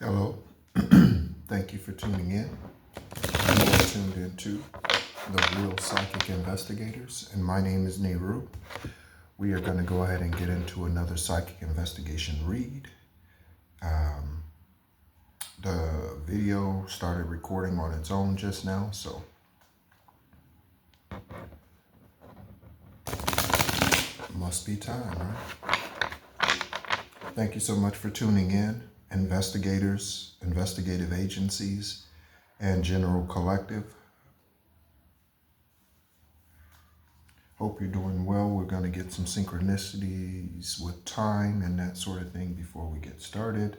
Hello. Thank you for tuning in. You are tuned into the Real Psychic Investigators, and my name is Nehru. We are going to go ahead and get into another psychic investigation read. The video started recording on its own just now, so must be time, right? Thank you so much for tuning in, investigators, investigative agencies, and general collective. Hope you're doing well. We're going to get some synchronicities with time and that sort of thing before we get started.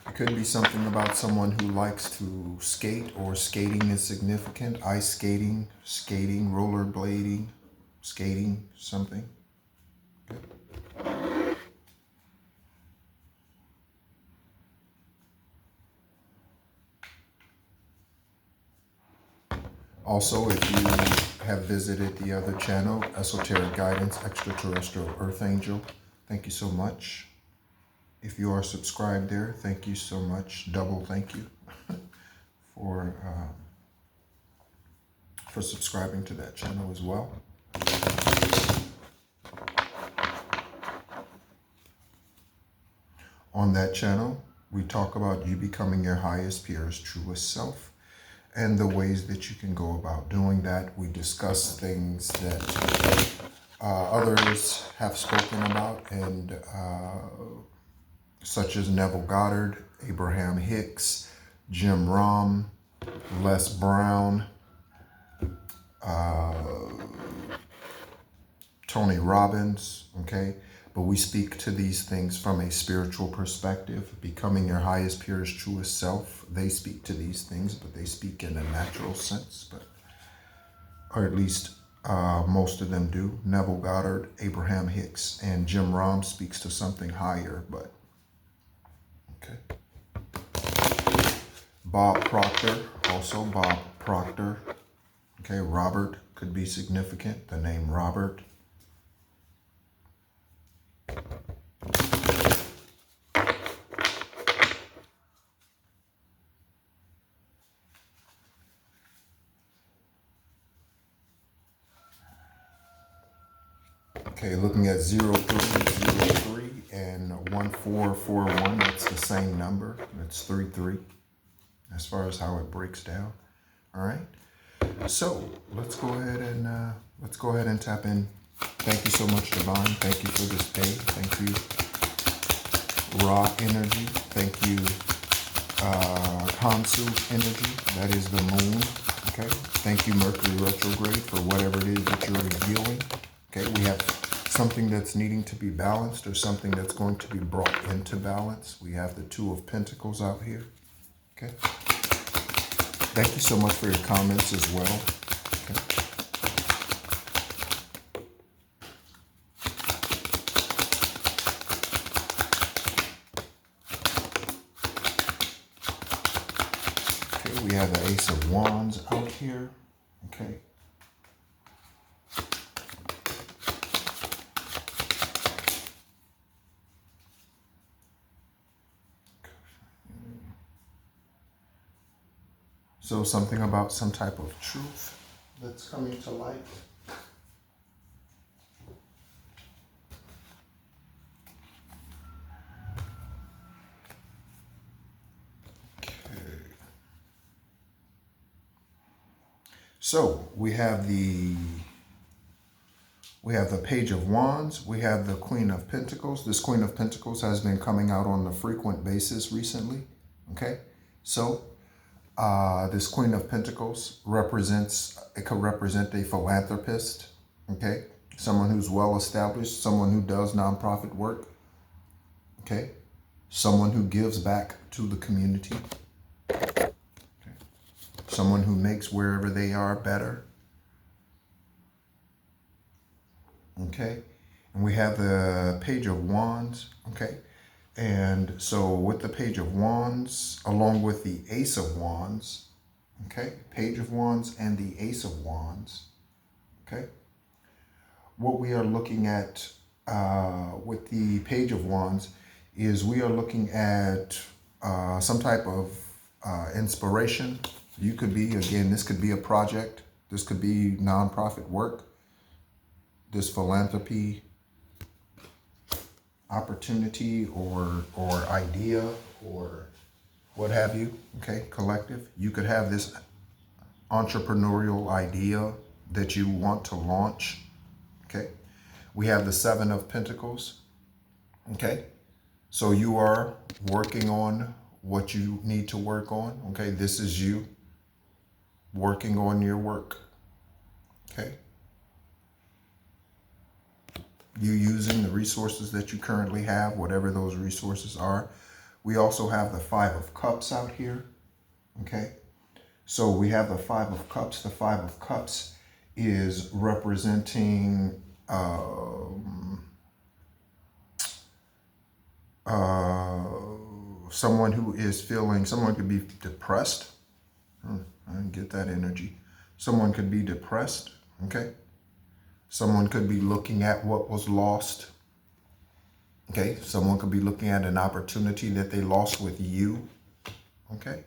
It could be something about someone who likes to skate or skating is significant. Ice skating, rollerblading, skating, something. Okay. Also, if you have visited the other channel, Esoteric Guidance, Extraterrestrial Earth Angel, thank you so much. If you are subscribed there, thank you so much. Double thank you for subscribing to that channel as well. On that channel, we talk about you becoming your highest, purest, truest self and the ways that you can go about doing that. We discuss things that others have spoken about, and such as Neville Goddard, Abraham Hicks, Jim Rohn, Les Brown, Tony Robbins, okay? But we speak to these things from a spiritual perspective, becoming your highest, purest, truest self. They speak to these things, but they speak in a natural sense, or at least most of them do. Neville Goddard, Abraham Hicks, and Jim Rohn speaks to something higher, but okay. Bob Proctor, also Bob Proctor. Okay, Robert could be significant, the name Robert. Okay, looking at 0303 and 1441, that's the same number. It's 33 as far as how it breaks down. All right. So let's go ahead and tap in. Thank you so much, Divine. Thank you for this day. Thank you, Raw Energy. Thank you, Kansu Energy. That is the moon. Okay. Thank you, Mercury retrograde, for whatever it is that you're revealing. Okay. We have something that's needing to be balanced, or something that's going to be brought into balance. We have the Two of Pentacles out here. Okay. Thank you so much for your comments as well. Okay. Okay, we have the Ace of Wands out here. Okay. So something about some type of truth that's coming to light. Okay. So we have the Page of Wands. We have the Queen of Pentacles. This Queen of Pentacles has been coming out on a frequent basis recently. Okay. So this Queen of Pentacles could represent a philanthropist, okay? Someone who's well established, someone who does nonprofit work, okay? Someone who gives back to the community, okay? Someone who makes wherever they are better, okay? And we have the Page of Wands, okay? And so with the Page of Wands, along with the Ace of Wands, okay, Page of Wands and the Ace of Wands, okay, what we are looking at with the Page of Wands is we are looking at some type of inspiration. You could be, again, this could be a project. This could be nonprofit work. This philanthropy opportunity or idea or what have you, okay, collective. You could have this entrepreneurial idea that you want to launch, okay. We have the Seven of Pentacles, okay. So you are working on what you need to work on, okay. This is you working on your work, okay. You using the resources that you currently have, whatever those resources are. We also have the Five of Cups out here, okay? So we have the Five of Cups. The Five of Cups is representing someone who is feeling, someone could be depressed. I didn't get that energy. Someone could be depressed, okay? Someone could be looking at what was lost. Okay, someone could be looking at an opportunity that they lost with you. Okay.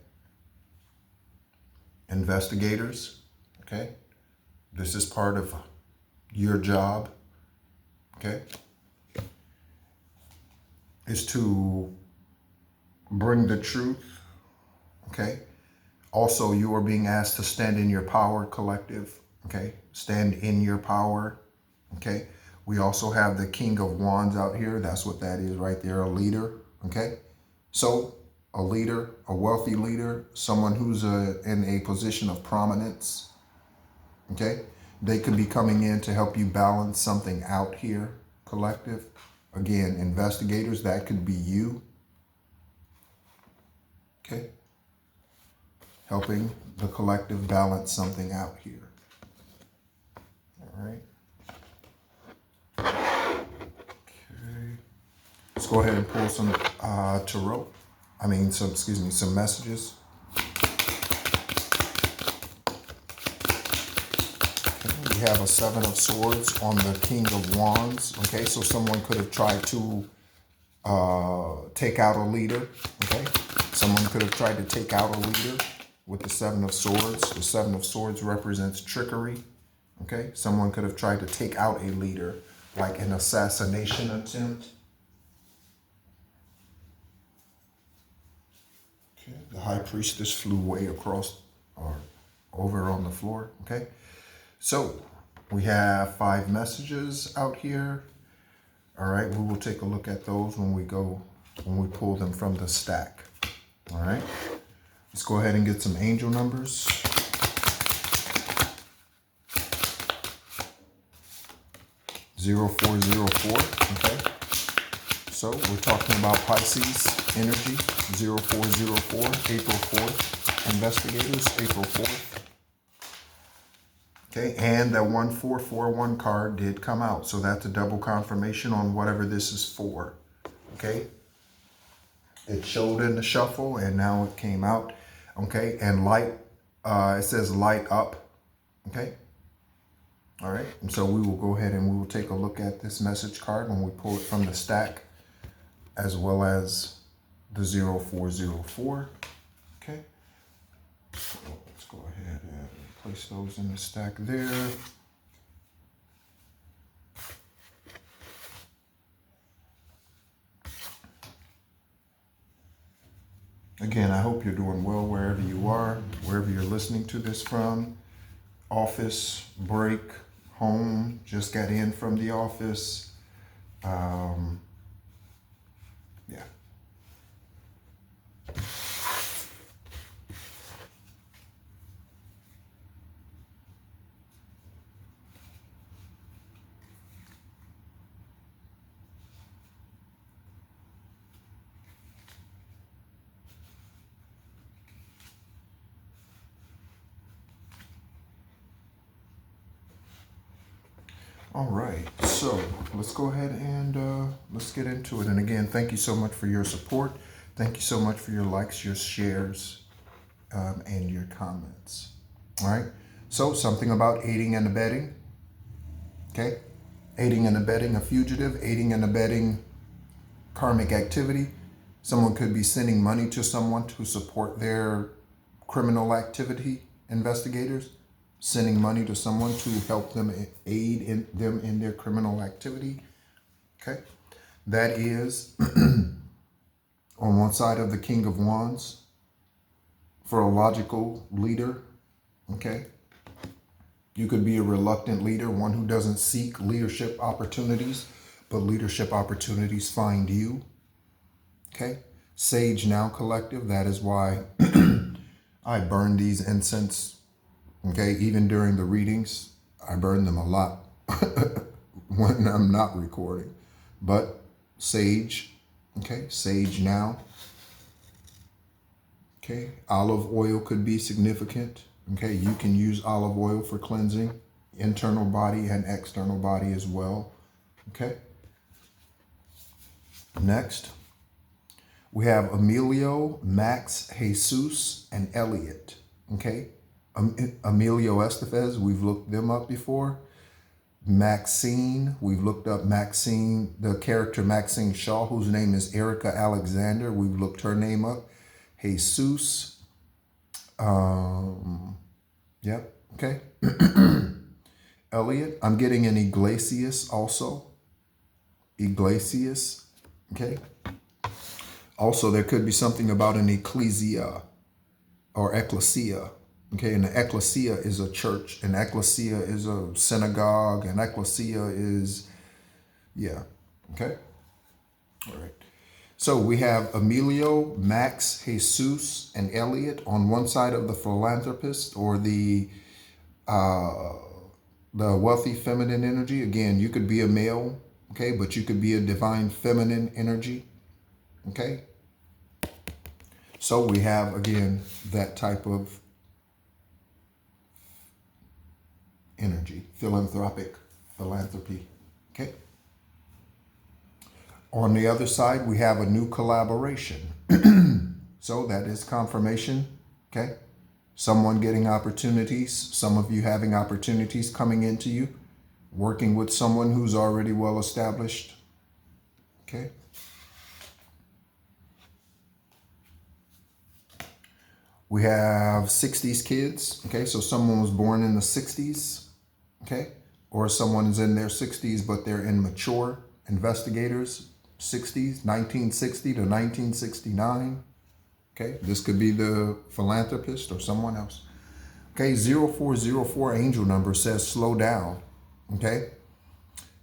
Investigators. Okay. This is part of your job. Okay. Is to bring the truth. Okay. Also, you are being asked to stand in your power, collective. Okay, stand in your power, okay? We also have the King of Wands out here. That's what that is right there, a leader, okay? So a leader, a wealthy leader, someone who's in a position of prominence, okay? They could be coming in to help you balance something out here, collective. Again, investigators, that could be you, okay? Helping the collective balance something out here. All right. Okay. Let's go ahead and pull some tarot. Some messages. Okay. We have a Seven of Swords on the King of Wands. Okay, so someone could have tried to take out a leader. Okay, someone could have tried to take out a leader with the Seven of Swords. The Seven of Swords represents trickery. Okay, someone could have tried to take out a leader, like an assassination attempt. Okay, the High Priestess flew way across or over on the floor. Okay, so we have 5 messages out here. All right, we will take a look at those when we pull them from the stack. All right, let's go ahead and get some angel numbers. 0404, okay? So we're talking about Pisces energy, 0404, April 4th, investigators, April 4th. Okay, and that 1441 card did come out, so that's a double confirmation on whatever this is for, okay? It showed in the shuffle, and now it came out, okay? And light, it says light up, okay? All right, and so we will go ahead and we will take a look at this message card when we pull it from the stack, as well as the 0404. Okay, so let's go ahead and place those in the stack there. Again, I hope you're doing well wherever you are, wherever you're listening to this from. Office, break, home, just got in from the office. Yeah. All right, so let's go ahead and let's get into it. And again, thank you so much for your support. Thank you so much for your likes, your shares, and your comments. All right, so something about aiding and abetting. Okay, aiding and abetting a fugitive, aiding and abetting karmic activity. Someone could be sending money to someone to support their criminal activity investigators, sending money to someone to help them, aid in them in their criminal activity. Okay, that is on one side of the King of Wands for a logical leader. Okay, you could be a reluctant leader, one who doesn't seek leadership opportunities, but leadership opportunities find you. Okay, Sage Now Collective, that is why I burn these incense. Okay, even during the readings, I burn them a lot when I'm not recording. But Sage, okay, Sage Now. Okay, olive oil could be significant. Okay, you can use olive oil for cleansing, internal body and external body as well. Okay. Next, we have Emilio, Max, Jesus, and Elliot. Okay, Emilio Estevez, we've looked them up before. Maxine, we've looked up Maxine, the character Maxine Shaw, whose name is Erica Alexander. We've looked her name up. Jesus. Yep. Okay. Elliot. I'm getting an Iglesias also. Iglesias. Okay. Also, there could be something about an ecclesia or ecclesia. Okay. And the ecclesia is a church. An ecclesia is a synagogue. An ecclesia is, yeah. Okay. All right. So we have Emilio, Max, Jesus, and Elliot on one side of the philanthropist or the wealthy feminine energy. Again, you could be a male, okay, but you could be a divine feminine energy, okay? So we have, again, that type of energy, philanthropy, okay? On the other side, we have a new collaboration. So that is confirmation, okay? Someone getting opportunities, some of you having opportunities coming into you, working with someone who's already well established, okay? We have 60s kids, okay? So someone was born in the 60s, okay? Or someone is in their 60s, but they're immature investigators. 60s, 1960 to 1969. Okay, this could be the philanthropist or someone else. Okay, 0404 angel number says slow down. Okay,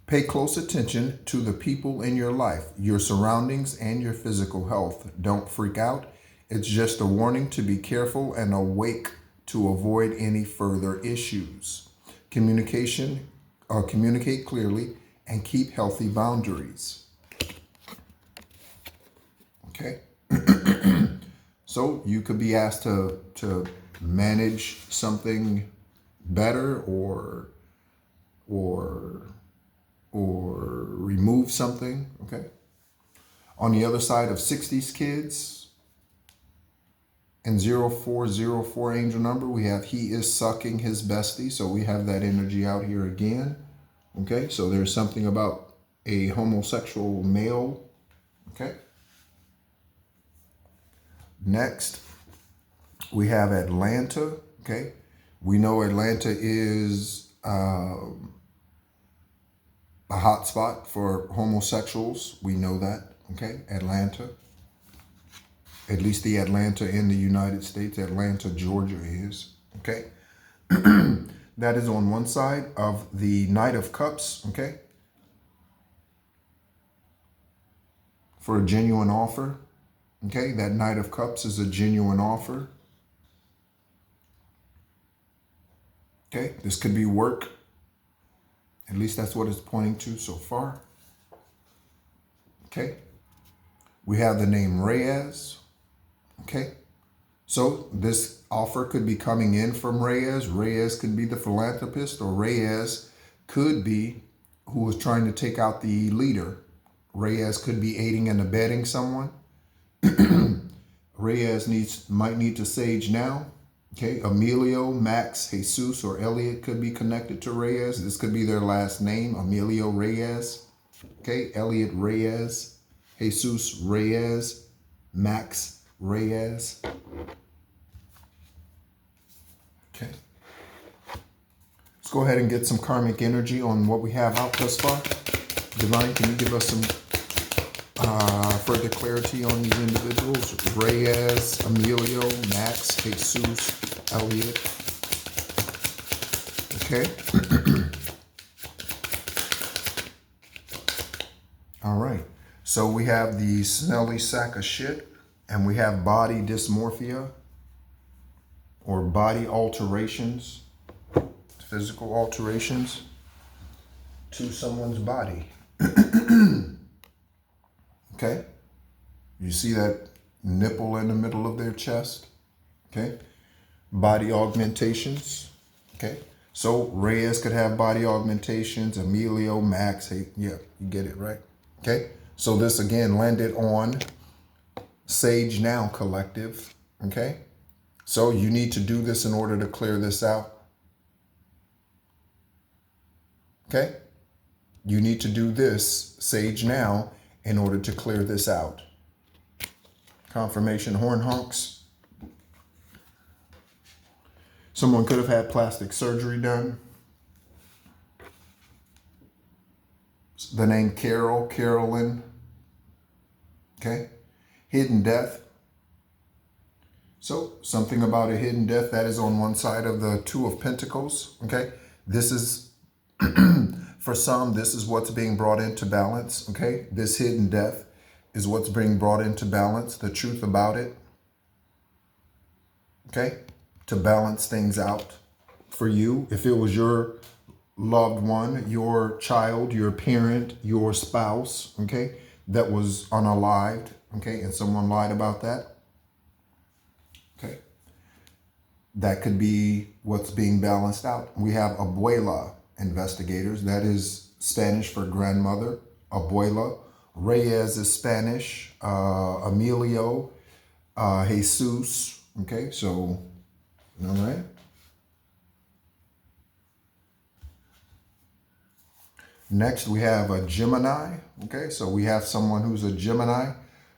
pay close attention to the people in your life, your surroundings, and your physical health. Don't freak out. It's just a warning to be careful and awake to avoid any further issues. Communicate clearly and keep healthy boundaries. Okay, so you could be asked to manage something better or remove something. Okay. On the other side of 60s kids and 0404 angel number, we have he is sucking his bestie. So we have that energy out here again. Okay, so there's something about a homosexual male. Okay. Next, we have Atlanta, okay? We know Atlanta is a hot spot for homosexuals. We know that, okay? Atlanta. At least the Atlanta in the United States, Atlanta, Georgia is, okay? That is on one side of the Knight of Cups, okay? For a genuine offer. Okay, that Knight of Cups is a genuine offer. Okay, this could be work. At least that's what it's pointing to so far. Okay, we have the name Reyes. Okay, so this offer could be coming in from Reyes. Reyes could be the philanthropist, or Reyes could be who is trying to take out the leader. Reyes could be aiding and abetting someone. Reyes might need to sage now. Okay, Emilio, Max, Jesus, or Elliot could be connected to Reyes. This could be their last name, Emilio Reyes. Okay, Elliot Reyes, Jesus Reyes, Max Reyes. Okay. Let's go ahead and get some karmic energy on what we have out thus far. Divine, can you give us some further clarity on these individuals? Reyes, Emilio, Max, Jesus, Elliot. Okay. All right. So we have the smelly sack of shit, and we have body dysmorphia or body alterations, physical alterations to someone's body. Okay. You see that nipple in the middle of their chest? Okay. Body augmentations. Okay. So Reyes could have body augmentations. Emilio, Max, hey, yeah, you get it, right? Okay. So this again landed on Sage Now Collective. Okay. So you need to do this in order to clear this out. Okay. You need to do this, Sage Now, in order to clear this out. Confirmation horn honks. Someone could have had plastic surgery done. The name Carol, Carolyn. Okay. Hidden death. So something about a hidden death that is on one side of the Two of Pentacles. Okay. This is, for some, this is what's being brought into balance. Okay. This hidden death is what's being brought into balance. The truth about it. Okay. To balance things out for you. If it was your loved one, your child, your parent, your spouse, okay, that was unalived, okay, and someone lied about that, okay, that could be what's being balanced out. We have abuela investigators. That is Spanish for grandmother. Abuela. Reyes is Spanish. Emilio, Jesus. Okay, so, all right. Next, we have a Gemini. Okay, so we have someone who's a Gemini,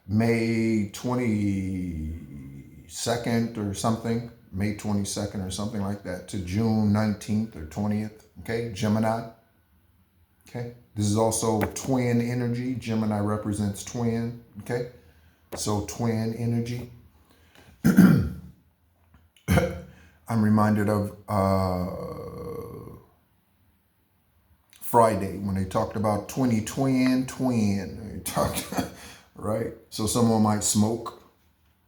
May 22nd or something, May 22nd or something like that, to June 19th or 20th. Okay, Gemini. Okay, this is also twin energy. Gemini represents twin. Okay, so twin energy. I'm reminded of Friday when they talked about twin. They talked, right? So someone might smoke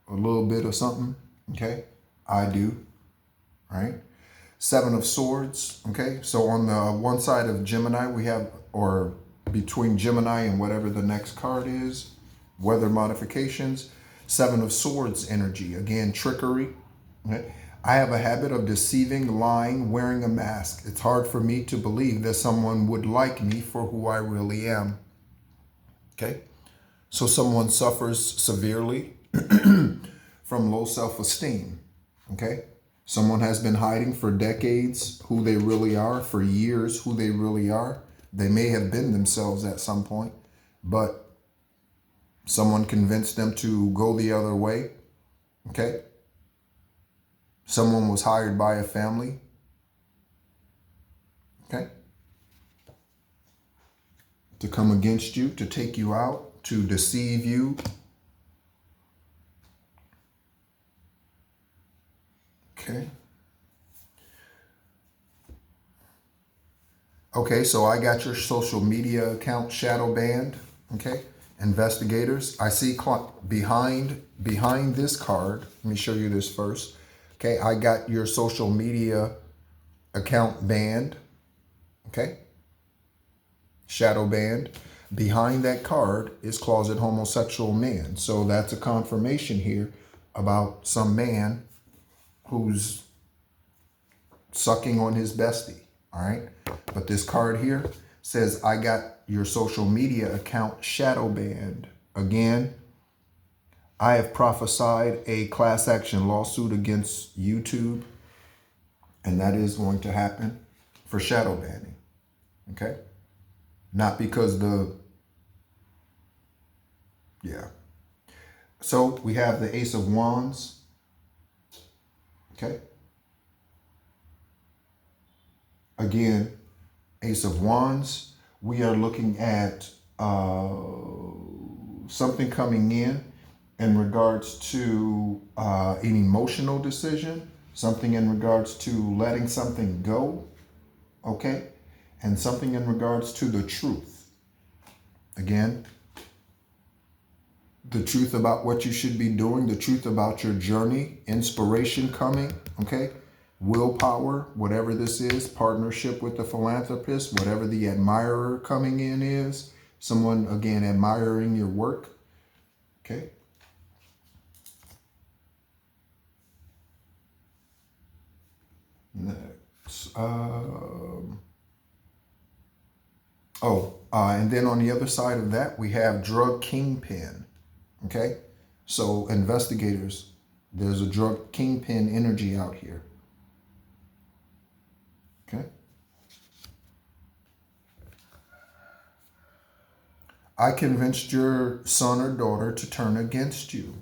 a little bit or something. Okay, I do. Right? Seven of Swords. Okay, so on the one side of Gemini we have, or between Gemini and whatever the next card is, weather modifications. Seven of Swords energy. Again, trickery. Okay. I have a habit of deceiving, lying, wearing a mask. It's hard for me to believe that someone would like me for who I really am. Okay. So someone suffers severely from low self-esteem. Okay. Someone has been hiding for decades who they really are, for years who they really are. They may have been themselves at some point, but someone convinced them to go the other way. Okay. Someone was hired by a family. Okay. To come against you, to take you out, to deceive you. Okay. Okay, so I got your social media account shadow banned. Okay. Investigators, I see behind this card. Let me show you this first. Okay, I got your social media account banned. Okay. Shadow banned. Behind that card is closet homosexual man. So that's a confirmation here about some man who's sucking on his bestie. All right. But this card here says, I got your social media account shadow banned. Again, I have prophesied a class action lawsuit against YouTube, and that is going to happen for shadow banning. Okay. Not because the Yeah. So we have the Ace of Wands. Okay. Again, Ace of Wands. We are looking at something coming in regards to an emotional decision, something in regards to letting something go, okay? And something in regards to the truth. Again, the truth about what you should be doing, the truth about your journey, inspiration coming, okay? Willpower, whatever this is, partnership with the philanthropist, whatever the admirer coming in is, someone, again, admiring your work, okay? Next. And then on the other side of that, we have drug kingpin, okay? So investigators, there's a drug kingpin energy out here, okay? I convinced your son or daughter to turn against you,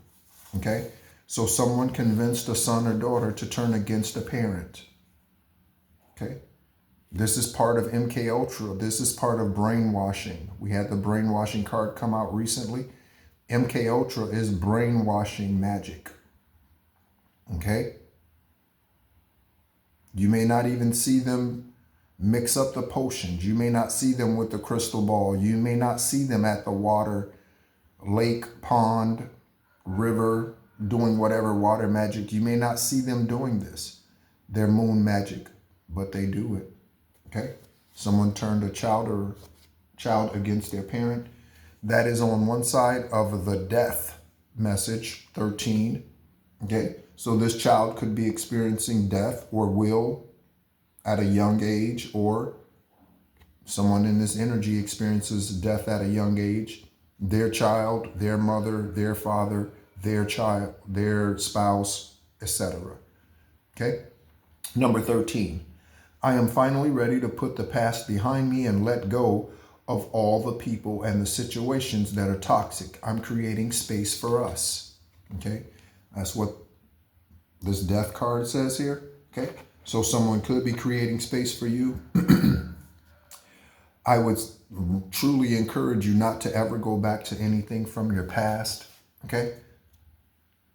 okay? So someone convinced a son or daughter to turn against a parent, okay? This is part of MK Ultra. This is part of brainwashing. We had the brainwashing card come out recently. MK Ultra is brainwashing magic, okay? You may not even see them mix up the potions. You may not see them with the crystal ball. You may not see them at the water, lake, pond, river, doing whatever water magic. You may not see them doing this. They're moon magic, but they do it, okay? Someone turned a child against their parent. That is on one side of the death message, 13, okay? So this child could be experiencing death or will at a young age, or someone in this energy experiences death at a young age. Their child, their mother, their father, their child, their spouse, etc. Okay? Number 13. I am finally ready to put the past behind me and let go of all the people and the situations that are toxic. I'm creating space for us. Okay? That's what this death card says here. Okay? So someone could be creating space for you. I would truly encourage you not to ever go back to anything from your past. Okay?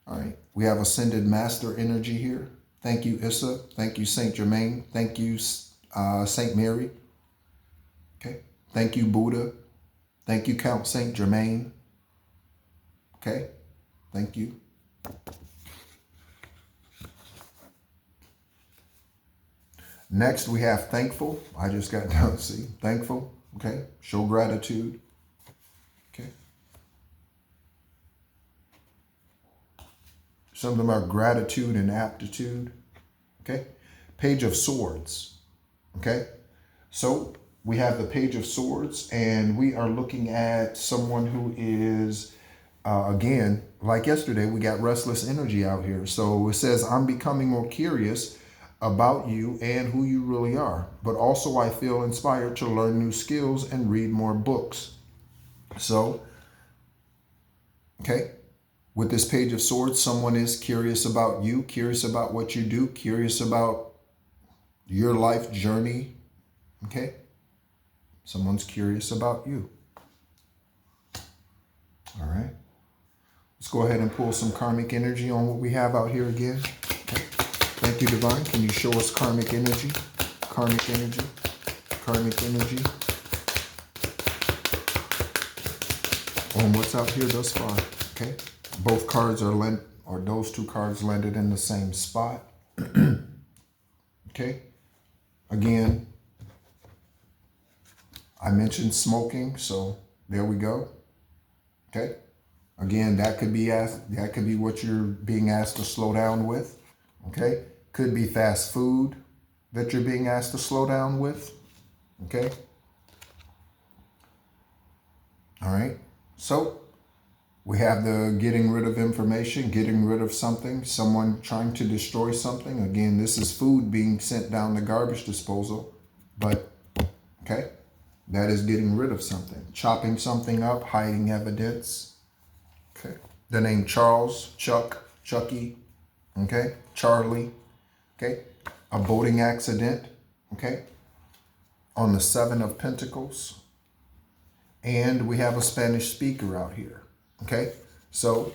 All right. We have Ascended Master energy here. Thank you, Issa. Thank you, Saint Germain. Thank you, Saint Mary. Okay. Thank you, Buddha. Thank you, Count Saint Germain. Okay. Thank you. Next, we have thankful. I just got down to see. Thankful. Okay. Show gratitude. Okay. Something about gratitude and aptitude. Okay. Page of Swords. Okay. So we have the Page of Swords, and we are looking at someone who is, again, like yesterday, we got restless energy out here. So it says, I'm becoming more curious about you and who you really are. But also I feel inspired to learn new skills and read more books. So, okay, with this Page of Swords, someone is curious about you, curious about what you do, curious about your life journey. Okay, someone's curious about you. All right, let's go ahead and pull some karmic energy on what we have out here again. Okay. Thank you, Divine. Can you show us karmic energy? Karmic energy. Karmic energy. On what's out here thus far. Okay. Both cards are those two cards landed in the same spot. Okay. Again, I mentioned smoking, so there we go. Okay. Again, that could be what you're being asked to slow down with. Okay. Could be fast food that you're being asked to slow down with. Okay. All right. So we have the getting rid of information, getting rid of something, someone trying to destroy something. Again, this is food being sent down the garbage disposal, but okay. That is getting rid of something, chopping something up, hiding evidence. Okay. The name Charles, Chuck, Chucky, okay? Charlie, okay? A boating accident, okay? On the Seven of Pentacles. And we have a Spanish speaker out here, okay? So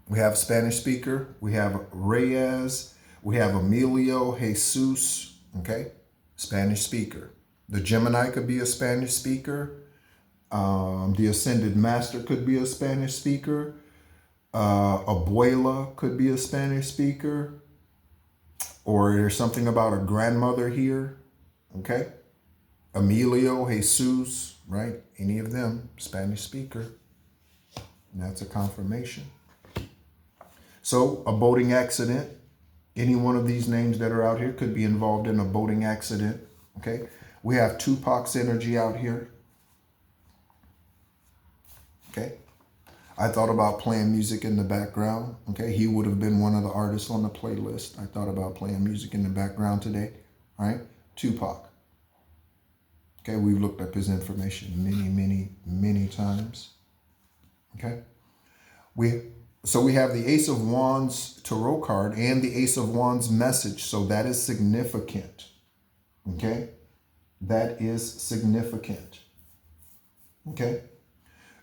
we have Spanish speaker, we have Reyes, we have Emilio, Jesus, okay? Spanish speaker. The Gemini could be a Spanish speaker. The Ascended Master could be a Spanish speaker. Abuela could be a Spanish speaker. Or there's something about a grandmother here, okay? Emilio, Jesus, right? Any of them, Spanish speaker. And that's a confirmation. So a boating accident, any one of these names that are out here could be involved in a boating accident, okay? We have Tupac's energy out here, okay? I thought about playing music in the background, okay? He would have been one of the artists on the playlist. I thought about playing music in the background today, all right? Tupac. Okay, we've looked up his information many times, okay? So we have the Ace of Wands Tarot card and the Ace of Wands message. So that is significant, okay? That is significant, okay?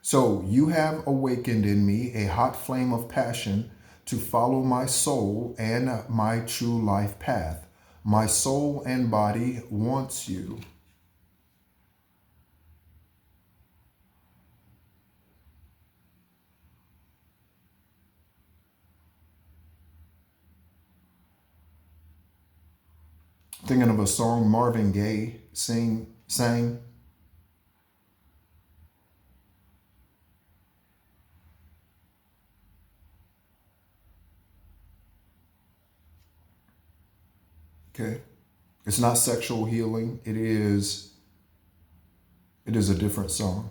So you have awakened in me a hot flame of passion to follow my soul and my true life path. My soul and body wants you. Thinking of a song Marvin Gaye sang. Okay. It's not sexual healing. It is a different song.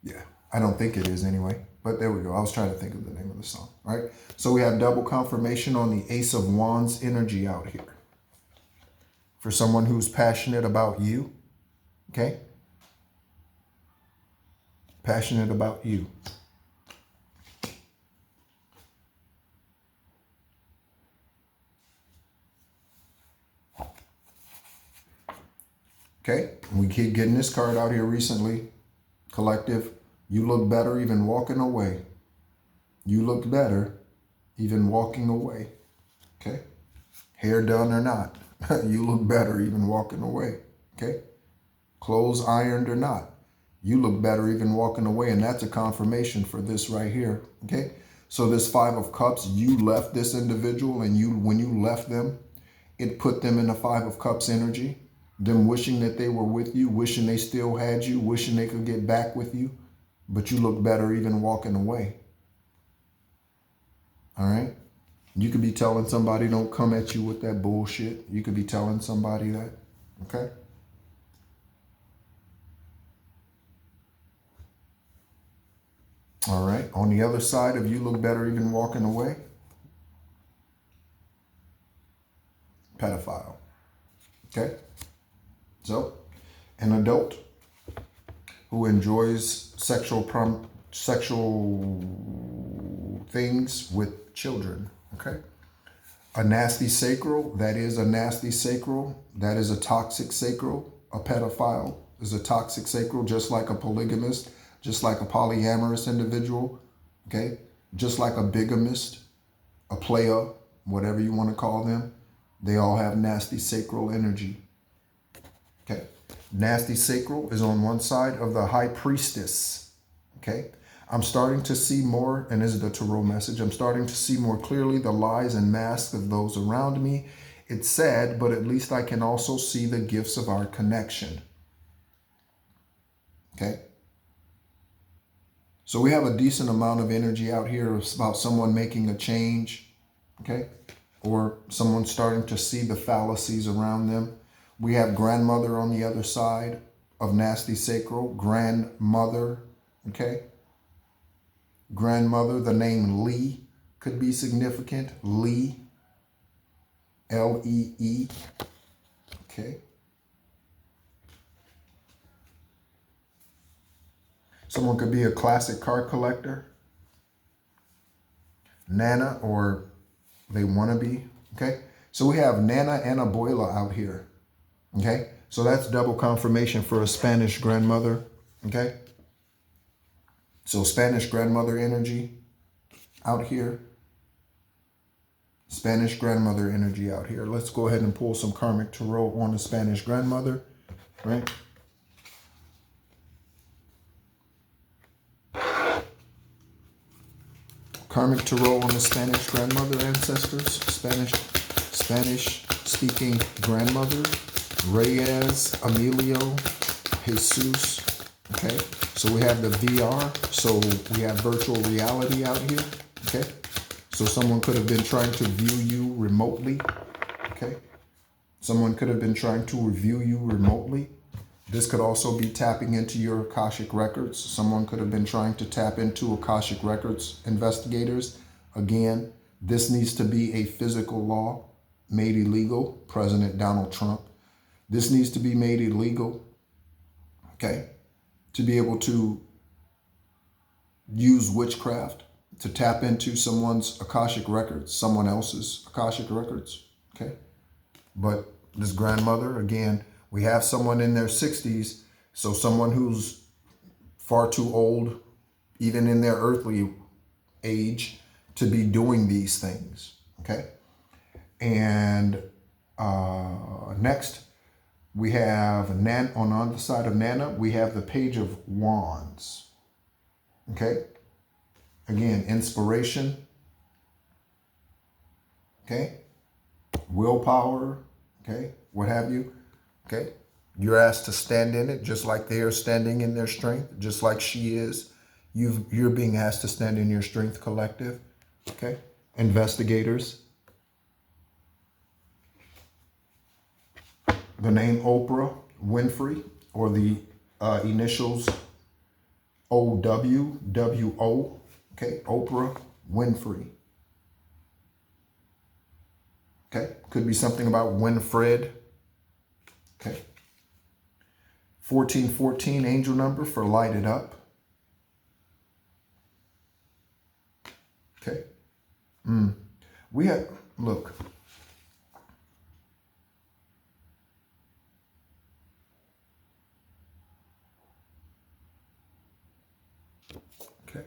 Yeah, I don't think it is anyway. But there we go. I was trying to think of the name of the song. All right. So we have double confirmation on the Ace of Wands energy out here. For someone who's passionate about you. Okay. Passionate about you. Okay. We keep getting this card out here recently. Collective. You look better even walking away. You look better even walking away. Okay. Hair done or not. You look better even walking away. Okay. Clothes ironed or not. You look better even walking away. And that's a confirmation for this right here. Okay. So this Five of Cups, you left this individual, and when you left them, it put them in the Five of Cups energy. Them wishing that they were with you, wishing they still had you, wishing they could get back with you. But you look better even walking away. All right. You could be telling somebody, don't come at you with that bullshit. You could be telling somebody that. Okay. All right. On the other side of you look better even walking away. Pedophile. Okay. So an adult who enjoys sexual things with children. Okay. A nasty sacral, that is a nasty sacral. That is a toxic sacral. A pedophile is a toxic sacral, just like a polygamist, just like a polyamorous individual. Okay. Just like a bigamist, a player, whatever you want to call them. They all have nasty sacral energy. Okay. Nasty sacral is on one side of the high priestess. Okay. I'm starting to see more, and this is the tarot message, I'm starting to see more clearly the lies and masks of those around me. It's sad, but at least I can also see the gifts of our connection. Okay. So we have a decent amount of energy out here about someone making a change. Okay. Or someone starting to see the fallacies around them. We have grandmother on the other side of nasty sacral. Grandmother. Okay. Grandmother, the name Lee could be significant. Lee. Lee. Okay. Someone could be a classic car collector, Nana, or they want to be. Okay. So we have Nana and Abuela out here. Okay. So that's double confirmation for a Spanish grandmother. Okay. So Spanish grandmother energy out here. Spanish grandmother energy out here. Let's go ahead and pull some karmic tarot on the Spanish grandmother, right? Karmic tarot on the Spanish grandmother ancestors. Spanish speaking grandmother. Reyes, Emilio, Jesus. Okay. So we have the VR. So we have virtual reality out here. Okay. So someone could have been trying to view you remotely. Okay. Someone could have been trying to view you remotely. This could also be tapping into your Akashic records. Someone could have been trying to tap into Akashic records investigators. Again, this needs to be a physical law made illegal. President Donald Trump. This needs to be made illegal. Okay. To be able to use witchcraft to tap into someone's Akashic records, someone else's Akashic records. Okay. But this grandmother, again, we have someone in their 60s, so someone who's far too old, even in their earthly age, to be doing these things, okay? And next, we have, on the other side of Nana, we have the Page of Wands, okay? Again, inspiration, okay? Willpower, okay? What have you? Okay, you're asked to stand in it just like they are standing in their strength, just like she is. You're being asked to stand in your strength, collective. Okay, investigators. The name Oprah Winfrey, or the initials OWWO. Okay, Oprah Winfrey. Okay, could be something about Winfred. Okay. 1414 angel number for light it up. Okay. We have, look. Okay.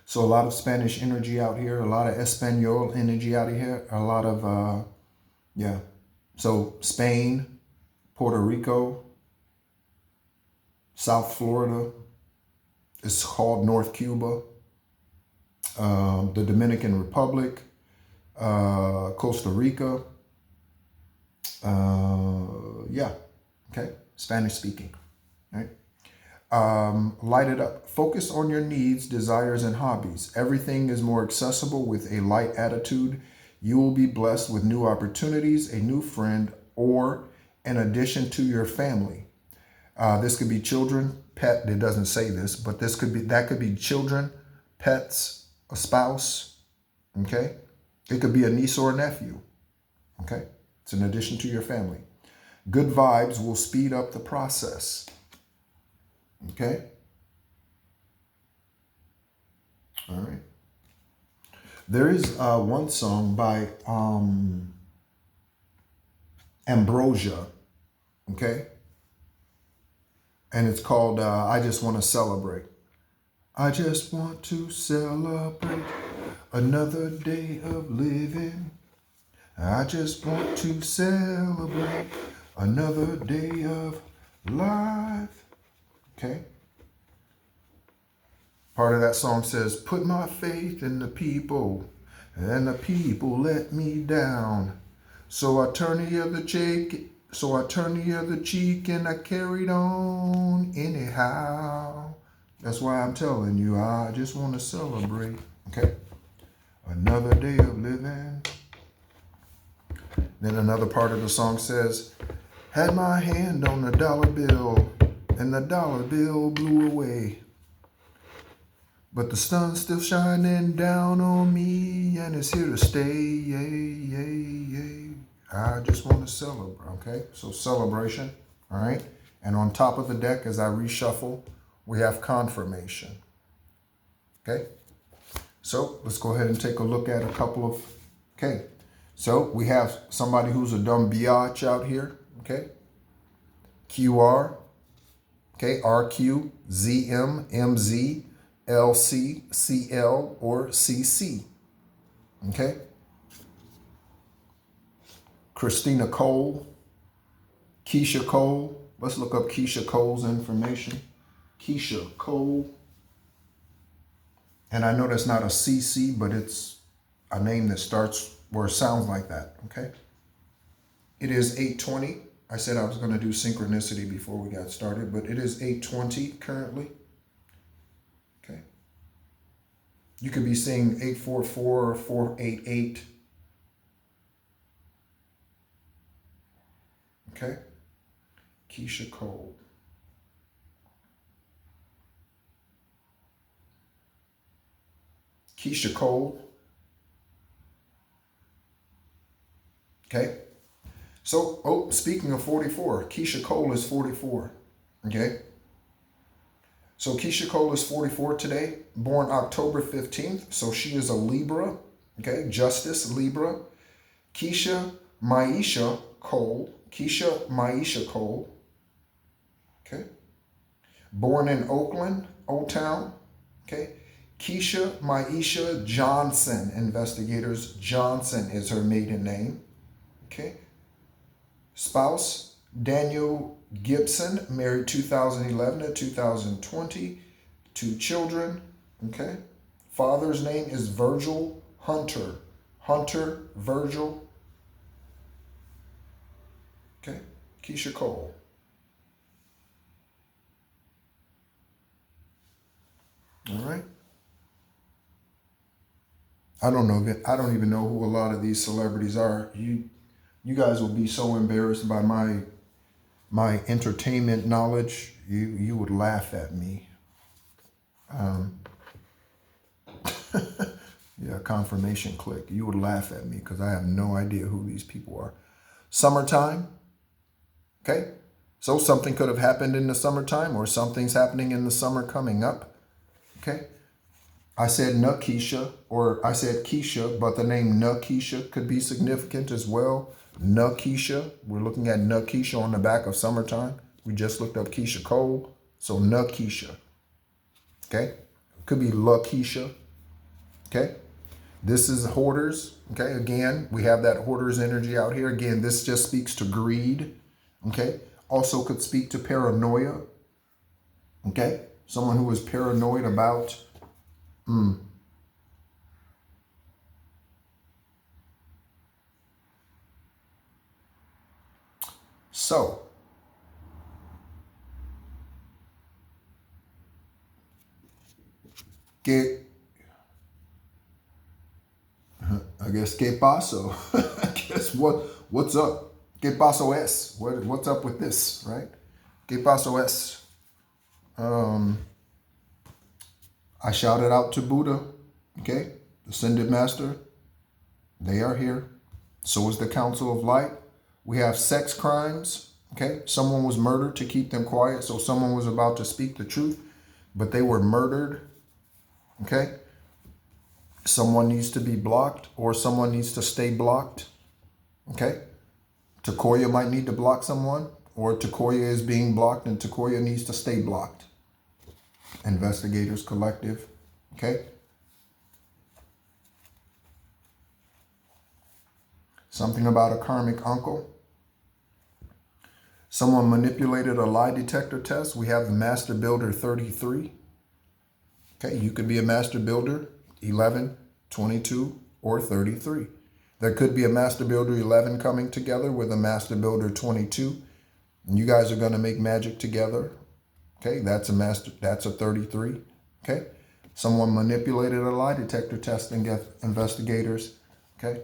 So a lot of Spanish energy out here, a lot of Espanol energy out here, a lot of, yeah. So Spain, Puerto Rico, South Florida, it's called North Cuba, the Dominican Republic, Costa Rica, yeah, okay, Spanish speaking, right? Light it up. Focus on your needs, desires, and hobbies. Everything is more accessible with a light attitude. You will be blessed with new opportunities, a new friend, or an addition to your family. This could be children, pet. It doesn't say this, but that could be children, pets, a spouse. Okay, it could be a niece or a nephew. Okay, it's an addition to your family. Good vibes will speed up the process. Okay. All right. There is one song by Ambrosia, okay? And it's called I Just Want to Celebrate. I just want to celebrate another day of living. I just want to celebrate another day of life. Okay? Part of that song says, put my faith in the people, and the people let me down. So I turned the other cheek, and I carried on anyhow. That's why I'm telling you, I just want to celebrate. Okay? Another day of living. Then another part of the song says, had my hand on the dollar bill, and the dollar bill blew away. But the sun's still shining down on me, and it's here to stay. Yay, yay, yay. I just want to celebrate. Okay, so celebration. All right. And on top of the deck, as I reshuffle, we have confirmation. Okay. So let's go ahead and take a look at a couple of. Okay. So we have somebody who's a dumb B-Otch out here. Okay. QR. Okay. RQ, ZM, MZ. LC, CL, or CC. Okay. Christina Cole, Keisha Cole. Let's look up Keisha Cole's information. Keisha Cole. And I know that's not a CC, but it's a name that starts or sounds like that. Okay. It is 8:20. I said I was going to do synchronicity before we got started, but it is 8:20 currently. Okay. You could be seeing 844 or 488. Okay. Keisha Cole. Keisha Cole. Okay. So, speaking of 44, Keisha Cole is 44. Okay. So Keisha Cole is 44 today, born October 15th. So she is a Libra. Okay. Justice, Libra. Keisha Maisha Cole. Keisha Maisha Cole. Okay. Born in Oakland, O-Town. Okay. Keisha Maisha Johnson, investigators. Johnson is her maiden name. Okay. Spouse, Daniel Gibson, married 2011 to 2020. 2 children. Okay. Father's name is Virgil Hunter. Hunter Virgil. Okay. Keisha Cole. All right. I don't know. I don't even know who a lot of these celebrities are. You guys will be so embarrassed by my entertainment knowledge. You would laugh at me. Yeah, confirmation click. You would laugh at me because I have no idea who these people are. Summertime. Okay. So something could have happened in the summertime, or something's happening in the summer coming up. Okay. I said Nakisha, or I said Keisha, but the name Nakisha could be significant as well. Nakisha, we're looking at Nakisha on the back of summertime. We just looked up Keisha Cole, so Nakisha. Okay, could be Lakeisha. Okay, this is hoarders. Okay, again, we have that hoarders energy out here. Again, this just speaks to greed. Okay, also could speak to paranoia. Okay, someone who is paranoid about So, que, I guess, que paso? I guess what's up? Que paso es? What's up with this, right? Que paso es? I shouted out to Buddha, okay? Ascended Master, they are here. So is the Council of Light. We have sex crimes, okay? Someone was murdered to keep them quiet, so someone was about to speak the truth, but they were murdered, okay? Someone needs to be blocked, or someone needs to stay blocked, okay? Takoya might need to block someone, or Takoya is being blocked and Takoya needs to stay blocked. Investigators Collective, okay? Something about a karmic uncle. Someone manipulated a lie detector test. We have the Master Builder 33. Okay, you could be a Master Builder 11, 22, or 33. There could be a Master Builder 11 coming together with a Master Builder 22. And you guys are going to make magic together. Okay, that's a 33. Okay, someone manipulated a lie detector test and get investigators. Okay.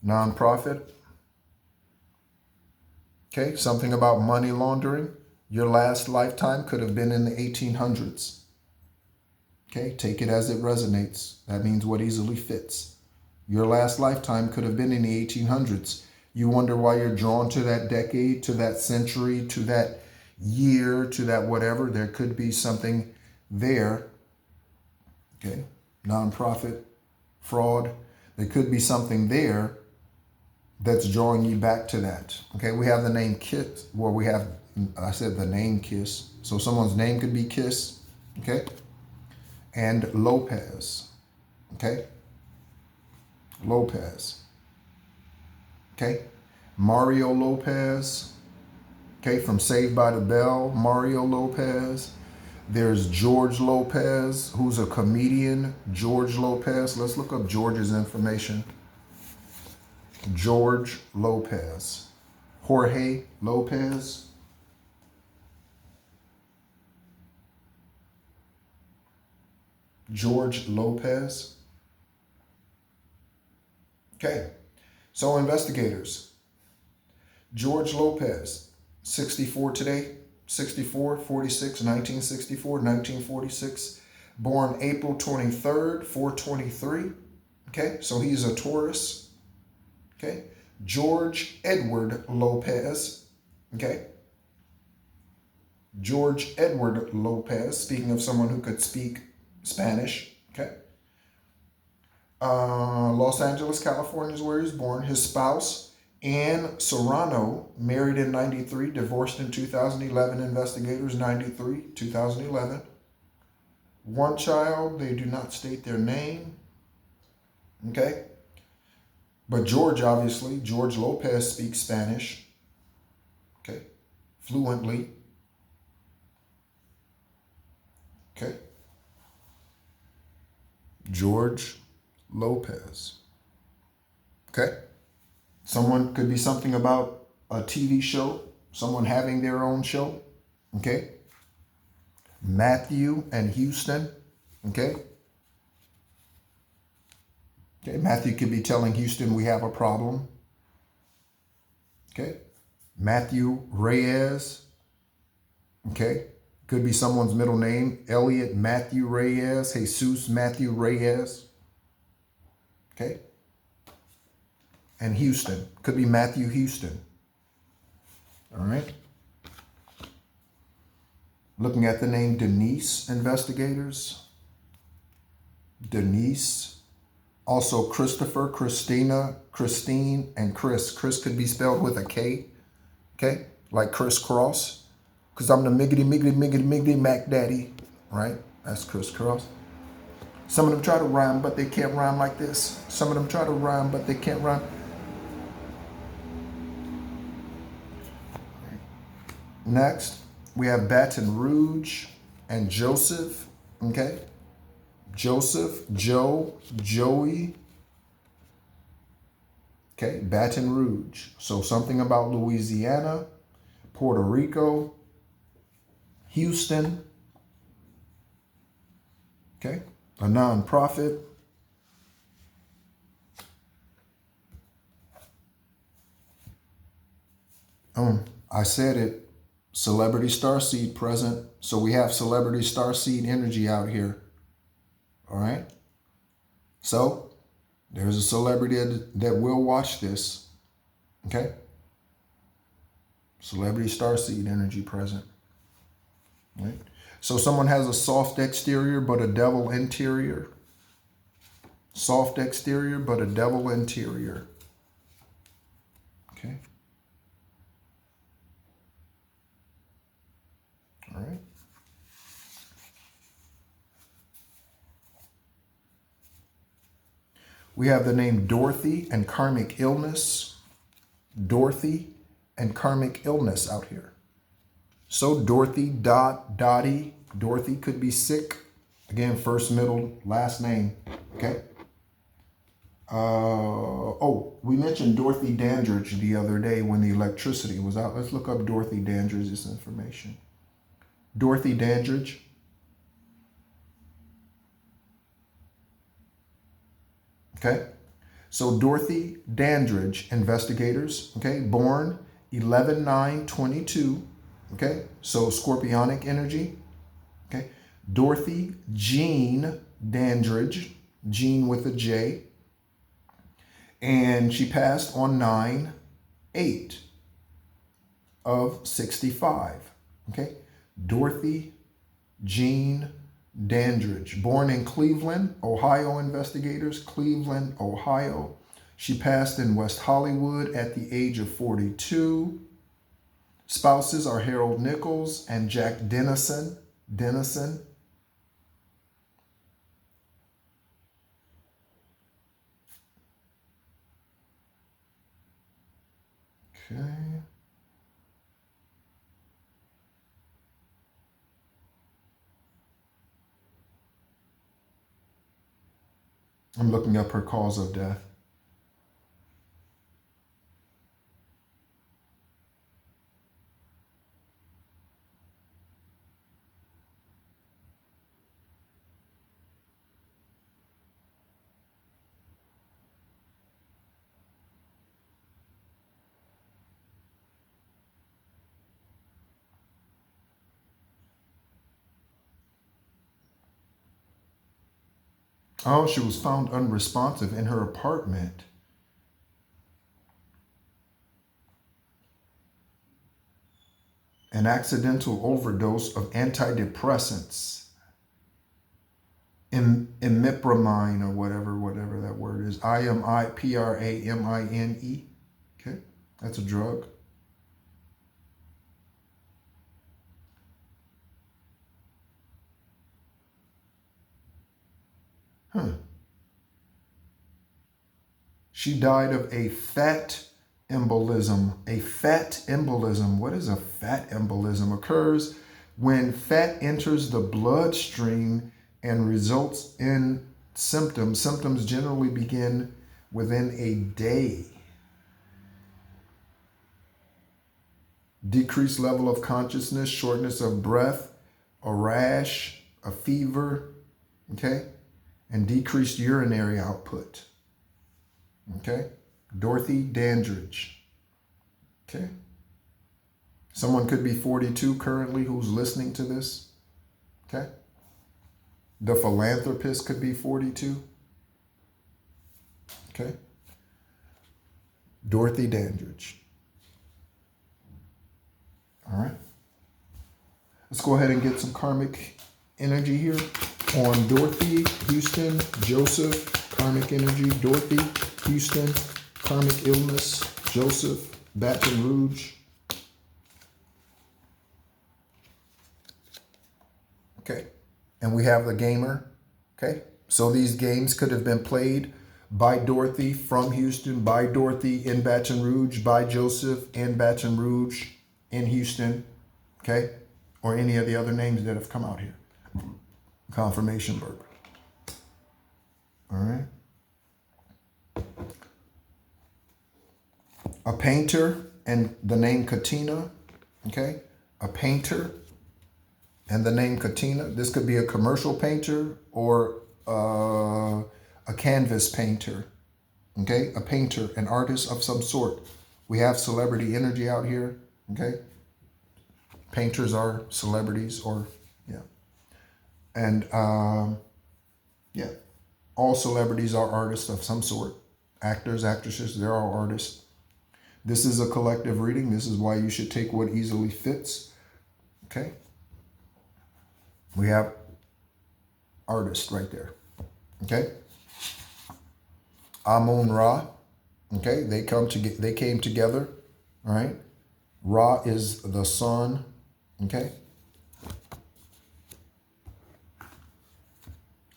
Nonprofit. Okay, something about money laundering. Your last lifetime could have been in the 1800s. Okay, take it as it resonates. That means what easily fits. Your last lifetime could have been in the 1800s. You wonder why you're drawn to that decade, to that century, to that year, to that whatever. There could be something there. Okay, nonprofit, fraud. There could be something there that's drawing you back to that. Okay, we have the name Kiss, I said the name Kiss. So someone's name could be Kiss. Okay, and Lopez. Okay, Lopez. Okay, Mario Lopez. Okay, from Saved by the Bell, Mario Lopez. There's George Lopez, who's a comedian. George Lopez. Let's look up George's information. George Lopez. Jorge Lopez. George Lopez. Okay, so investigators. George Lopez, 64 today, 64, 46, 1964, 1946, born April 23rd, 423. Okay, so he's a Taurus. Okay, George Edward Lopez. Okay, George Edward Lopez, speaking of someone who could speak Spanish. Okay, Los Angeles, California is where he was born. His spouse, Anne Serrano, married in 93, divorced in 2011. Investigators, 93, 2011. One child, they do not state their name. Okay. But George, obviously, George Lopez speaks Spanish. Okay. Fluently. Okay. George Lopez. Okay. Someone could be something about a TV show, someone having their own show. Okay. Matthew and Houston. Okay. Okay. Matthew could be telling Houston we have a problem. Okay. Matthew Reyes. Okay. Could be someone's middle name. Elliot Matthew Reyes. Jesus Matthew Reyes. Okay. And Houston. Could be Matthew Houston. All right. Looking at the name Denise, investigators. Denise. Also Christopher, Christina, Christine, and Chris. Chris could be spelled with a K. Okay. Like crisscross. Because I'm the miggity Mac Daddy. Right. That's crisscross. Some of them try to rhyme, but they can't rhyme like this. Some of them try to rhyme, but they can't rhyme. Next, we have Baton Rouge and Joseph. Okay. Joseph, Joe, Joey. Okay. Baton Rouge. So something about Louisiana, Puerto Rico, Houston. Okay. A nonprofit. I said it. Celebrity starseed present. So we have celebrity starseed energy out here. All right. So there's a celebrity that will watch this. Okay. Celebrity starseed energy present. All right. So someone has a soft exterior, but a devil interior. Soft exterior, but a devil interior. Okay. All right. We have the name Dorothy and karmic illness. Dorothy and karmic illness out here. So Dorothy, Dottie. Dorothy could be sick. Again, first, middle, last name. Okay. We mentioned Dorothy Dandridge the other day when the electricity was out. Let's look up Dorothy Dandridge's information. Dorothy Dandridge. Okay. So Dorothy Dandridge, investigators, okay, born 11/9/22. Okay, so scorpionic energy. Okay, Dorothy Jean Dandridge, Jean with a J, and she passed on 9/8 of 65. Okay, Dorothy Jean Dandridge, born in Cleveland, Ohio, investigators, Cleveland, Ohio. She passed in West Hollywood at the age of 42. Spouses are Harold Nichols and Jack Dennison. Okay. I'm looking up her cause of death. Oh, she was found unresponsive in her apartment. An accidental overdose of antidepressants. Imipramine or whatever that word is. Imipramine. Okay, that's a drug. Huh. She died of a fat embolism. A fat embolism. What is a fat embolism? Occurs when fat enters the bloodstream and results in symptoms. Symptoms generally begin within a day. Decreased level of consciousness, shortness of breath, a rash, a fever, okay? And decreased urinary output. Okay? Dorothy Dandridge. Okay? Someone could be 42 currently who's listening to this. Okay? The philanthropist could be 42. Okay? Dorothy Dandridge. All right. Let's go ahead and get some karmic energy here on Dorothy, Houston, Joseph, karmic energy, Dorothy, Houston, karmic illness, Joseph, Baton Rouge. Okay. And we have the gamer. Okay. So these games could have been played by Dorothy from Houston, by Dorothy in Baton Rouge, by Joseph in Baton Rouge, in Houston. Okay. Or any of the other names that have come out here. Confirmation burp. All right. A painter and the name Katina. Okay. A painter and the name Katina. This could be a commercial painter or a canvas painter. Okay. A painter, an artist of some sort. We have celebrity energy out here. Okay. Painters are celebrities or, yeah. And, yeah, all celebrities are artists of some sort. Actors, actresses, they're all artists. This is a collective reading. This is why you should take what easily fits. Okay. We have artist right there. Okay. Amun Ra. Okay. They came together. All right. Ra is the sun. Okay.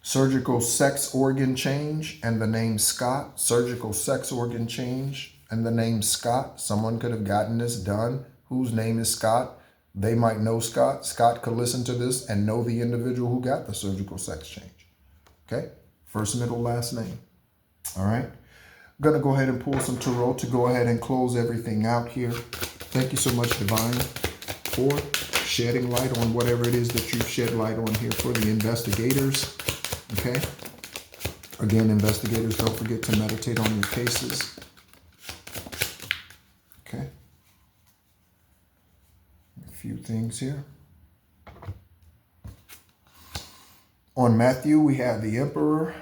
Surgical sex organ change and the name Scott. Surgical sex organ change and the name Scott. Someone could have gotten this done whose name is Scott. They might know Scott. Scott could listen to this and know the individual who got the surgical sex change. Okay. First, middle, last name. All right. I'm going to go ahead and pull some tarot to go ahead and close everything out here. Thank you so much, Divine, for shedding light on whatever it is that you've shed light on here for the investigators. Okay. Again, investigators, don't forget to meditate on your cases. Okay. A few things here. On Matthew, we have the Emperor.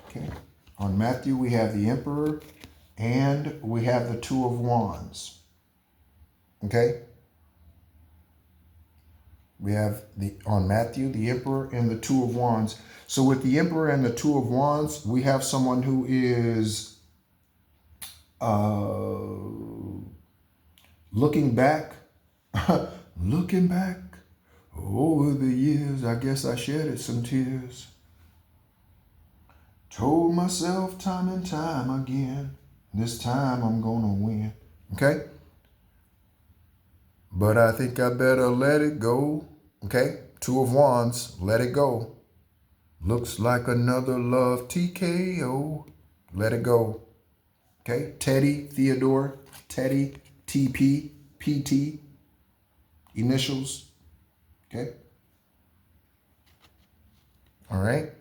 Okay. On Matthew, we have the Emperor, and we have the Two of Wands. Okay. We have on Matthew, the Emperor and the Two of Wands. So with the Emperor and the Two of Wands, we have someone who is looking back, looking back over the years. I guess I shedded some tears. Told myself time and time again, this time I'm gonna win. Okay? But I think I better let it go. Okay? Two of Wands, let it go. Looks like another love TKO. Let it go. Okay? Teddy, Theodore, Teddy, TP, PT, initials. Okay? All right?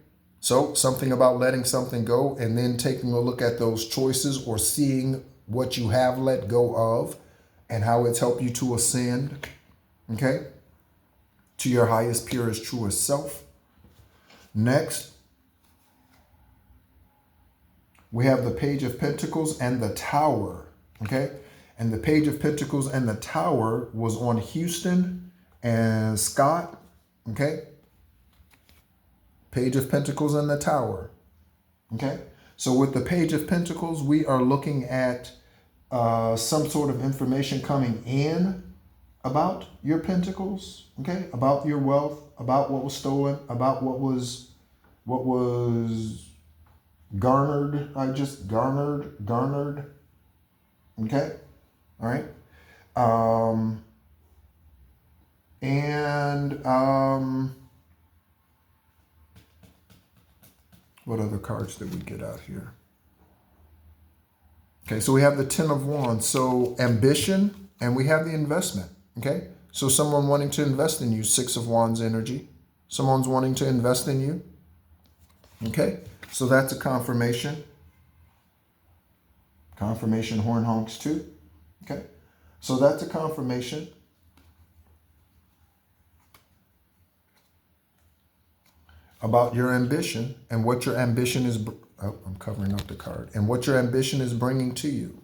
So something about letting something go and then taking a look at those choices or seeing what you have let go of and how it's helped you to ascend, okay, to your highest, purest, truest self. Next, we have the Page of Pentacles and the Tower, okay? And the Page of Pentacles and the Tower was on Houston and Scott, okay? Page of Pentacles and the Tower, okay? So with the Page of Pentacles, we are looking at some sort of information coming in about your pentacles, okay? About your wealth, about what was stolen, about what was garnered. I just garnered, okay? All right. What other cards did we get out here? Okay, so we have the Ten of Wands. So ambition, and we have the investment, okay? So someone wanting to invest in you, Six of Wands energy. Someone's wanting to invest in you, okay? So that's a confirmation. Confirmation horn honks too, okay? So that's a confirmation. About your ambition and what your ambition is. Oh, I'm covering up the card. And what your ambition is bringing to you.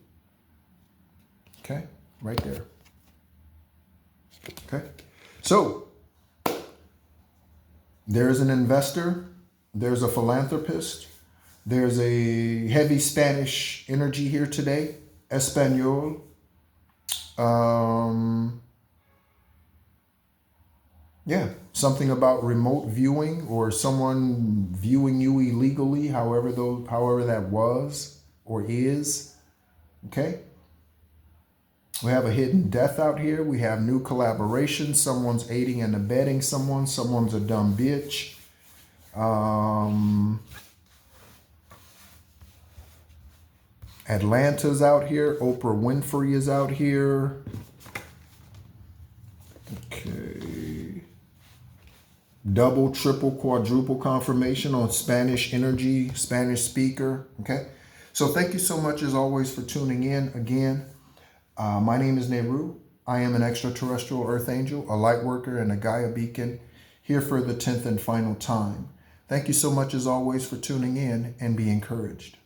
Okay, right there. Okay, so there's an investor, there's a philanthropist, there's a heavy Spanish energy here today, Espanol. Yeah, something about remote viewing or someone viewing you illegally, however that was or is. Okay. We have a hidden death out here. We have new collaboration. Someone's aiding and abetting someone. Someone's a dumb bitch. Atlanta's out here. Oprah Winfrey is out here. Okay. Double, triple, quadruple confirmation on Spanish energy, Spanish speaker. Okay. So thank you so much as always for tuning in again. My name is Nehru. I am an extraterrestrial earth angel, a light worker, and a Gaia beacon here for the 10th and final time. Thank you so much as always for tuning in and be encouraged.